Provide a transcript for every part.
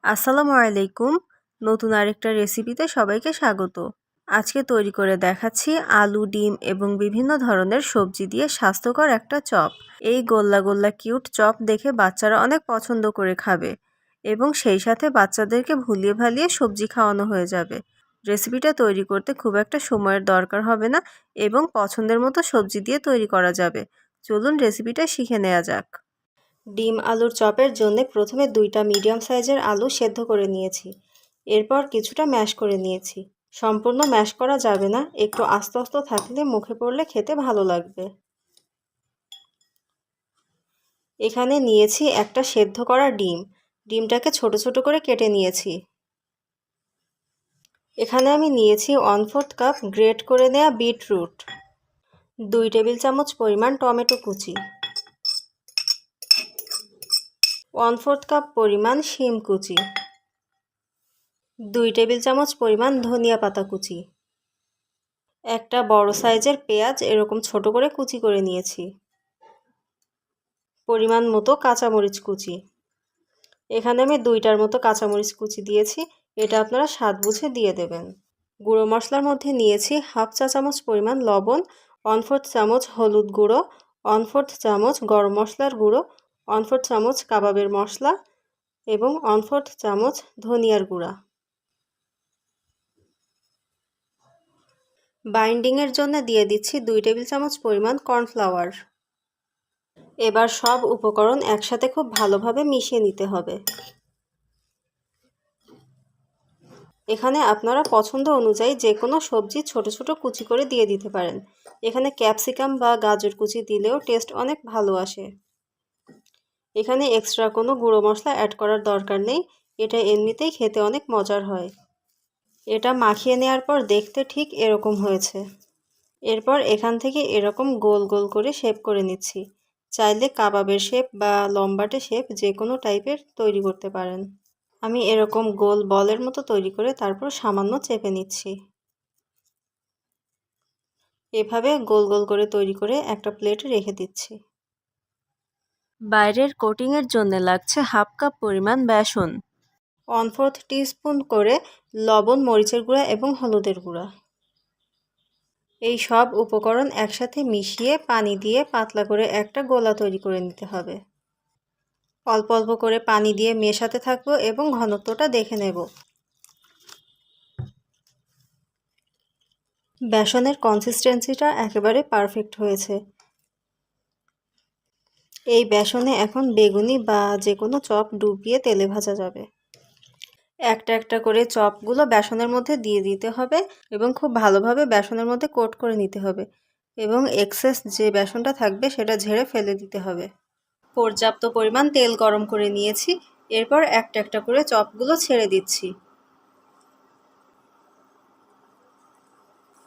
আসসালামু আলাইকুম। নতুন আরেকটা রেসিপিতে সবাইকে স্বাগত। আজকে তৈরি করে দেখাচ্ছি আলু, ডিম এবং বিভিন্ন ধরনের সবজি দিয়ে স্বাস্থ্যকর একটা চপ। এই গোল্লা গোল্লা কিউট চপ দেখে বাচ্চারা অনেক পছন্দ করে খাবে এবং সেই সাথে বাচ্চাদেরকে ভুলিয়ে ভালিয়ে সবজি খাওয়ানো হয়ে যাবে। রেসিপিটা তৈরি করতে খুব একটা সময়ের দরকার হবে না এবং পছন্দের মতো সবজি দিয়ে তৈরি করা যাবে। চলুন রেসিপিটা শিখে নেওয়া যাক। ডিম আলুর চপের জন্য প্রথমে 2টা মিডিয়াম সাইজের আলু সেদ্ধ করে নিয়েছি। এরপর কিছুটা ম্যাশ করে নিয়েছি। সম্পূর্ণ ম্যাশ করা যাবে না, একটু আস্ত আস্ত থাকলে মুখে পড়লে খেতে ভালো লাগবে। এখানে নিয়েছি একটা সেদ্ধ করা ডিম। ডিমটাকে ছোট ছোট করে কেটে নিয়েছি। এখানে আমি নিয়েছি 1/4 কাপ গ্রেট করে নেওয়া বিটরুট, 2 টেবিল চামচ পরিমাণ টমেটো কুচি, 1/4 কাপ পরিমাণ শিম কুচি, 2 টেবিল চামচ পরিমাণ ধনিয়া পাতা কুচি, একটা বড় সাইজের পেঁয়াজ এরকম ছোট করে কুচি করে নিয়েছি, পরিমাণ মতো কাঁচামরিচ কুচি। এখানে আমি 2টার মতো কাঁচামরিচ কুচি দিয়েছি, এটা আপনারা স্বাদ বুঝে দিয়ে দেবেন। গুঁড়ো মশলার মধ্যে নিয়েছি 1/2 চা চামচ পরিমাণ লবণ, 1/4 চামচ হলুদ গুঁড়ো, 1/4 চামচ গরম মশলার গুঁড়ো, 1/4 চামচ কাবাবের মশলা এবং 1/4 চামচ ধনিয়ার গুঁড়া। বাইন্ডিংয়ের জন্য দিয়ে দিচ্ছি 2 টেবিল চামচ পরিমাণ কর্নফ্লাওয়ার। এবার সব উপকরণ একসাথে খুব ভালোভাবে মিশিয়ে নিতে হবে। এখানে আপনারা পছন্দ অনুযায়ী যে কোনো সবজি ছোট ছোট কুচি করে দিয়ে দিতে পারেন। এখানে ক্যাপসিকাম বা গাজর কুচি দিলেও টেস্ট অনেক ভালো আসে। এখানে এক্সট্রা কোনো গুঁড়ো মশলা অ্যাড করার দরকার নেই, এটা এমনিতেই খেতে অনেক মজার হয়। এটা মাখিয়ে নেওয়ার পর দেখতে ঠিক এরকম হয়েছে। এরপর এখান থেকে এরকম গোল গোল করে শেপ করে নিচ্ছি। চাইলে কাবাবের শেপ বা লম্বাটে শেপ যে কোনো টাইপের তৈরি করতে পারেন। আমি এরকম গোল বলের মতো তৈরি করে তারপর সামান্য চেপে নিচ্ছি। এভাবে গোল গোল করে তৈরি করে একটা প্লেটে রেখে দিচ্ছি। বাইরের কোটিংয়ের জন্য লাগছে 1/2 কাপ পরিমাণ বেসন, 1/4 টিস্পুন করে লবণ, মরিচের গুঁড়া এবং হলুদের গুঁড়া। এই সব উপকরণ একসাথে মিশিয়ে পানি দিয়ে পাতলা করে একটা গোলা তৈরি করে নিতে হবে। অল্প অল্প করে পানি দিয়ে মেশাতে থাকবো এবং ঘনত্বটা দেখে নেব। বেসনের কনসিস্টেন্সিটা একেবারে পারফেক্ট হয়েছে। এই বেসনে এখন বেগুনি বা যে কোনো চপ ডুবিয়ে তেলে ভাজা যাবে। একটা একটা করে চপগুলো বেসনের মধ্যে দিয়ে দিতে হবে এবং খুব ভালোভাবে বেসনের মধ্যে কোট করে নিতে হবে এবং এক্সেস যে বেসনটা থাকবে সেটা ঝেড়ে ফেলে দিতে হবে। পর্যাপ্ত পরিমাণ তেল গরম করে নিয়েছি, এরপর একটা একটা করে চপগুলো ছেড়ে দিচ্ছি।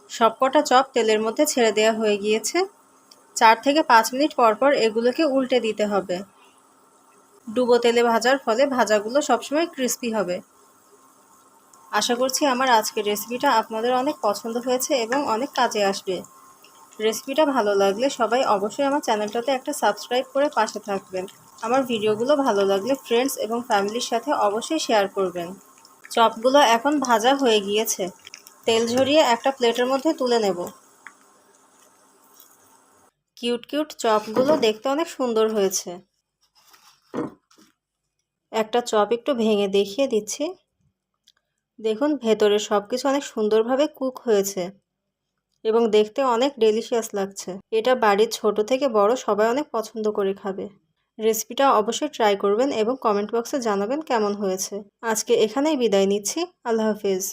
সবকটা চপ তেলের মধ্যে ছেড়ে দেওয়া হয়ে গিয়েছে। 4 থেকে 5 মিনিট পর পর এগুলোকে উল্টে দিতে হবে। ডুবো তেলে ভাজার ফলে ভাজাগুলো সবসময় ক্রিস্পি হবে। আশা করছি আমার আজকের রেসিপিটা আপনাদের অনেক পছন্দ হয়েছে এবং অনেক কাজে আসবে। রেসিপিটা ভালো লাগলে সবাই অবশ্যই আমার চ্যানেলটাতে একটা সাবস্ক্রাইব করে পাশে থাকবেন। আমার ভিডিওগুলো ভালো লাগলে ফ্রেন্ডস এবং ফ্যামিলির সাথে অবশ্যই শেয়ার করবেন। চপগুলো এখন ভাজা হয়ে গিয়েছে। তেল ঝরিয়ে একটা প্লেটের মধ্যে তুলে নেব। কিউট কিউট চপগুলো দেখতে অনেক সুন্দর হয়েছে। একটা চপ একটু ভেঙে দেখিয়ে দিচ্ছি। দেখুন ভেতরে সব কিছু অনেক সুন্দরভাবে কুক হয়েছে এবং দেখতে অনেক ডেলিশিয়াস লাগছে। এটা বাড়ির ছোট থেকে বড় সবাই অনেক পছন্দ করে খাবে। রেসিপিটা অবশ্যই ট্রাই করবেন এবং কমেন্ট বক্সে জানাবেন কেমন হয়েছে। আজকে এখানেই বিদায় নিচ্ছি। আল্লাহ হাফেজ।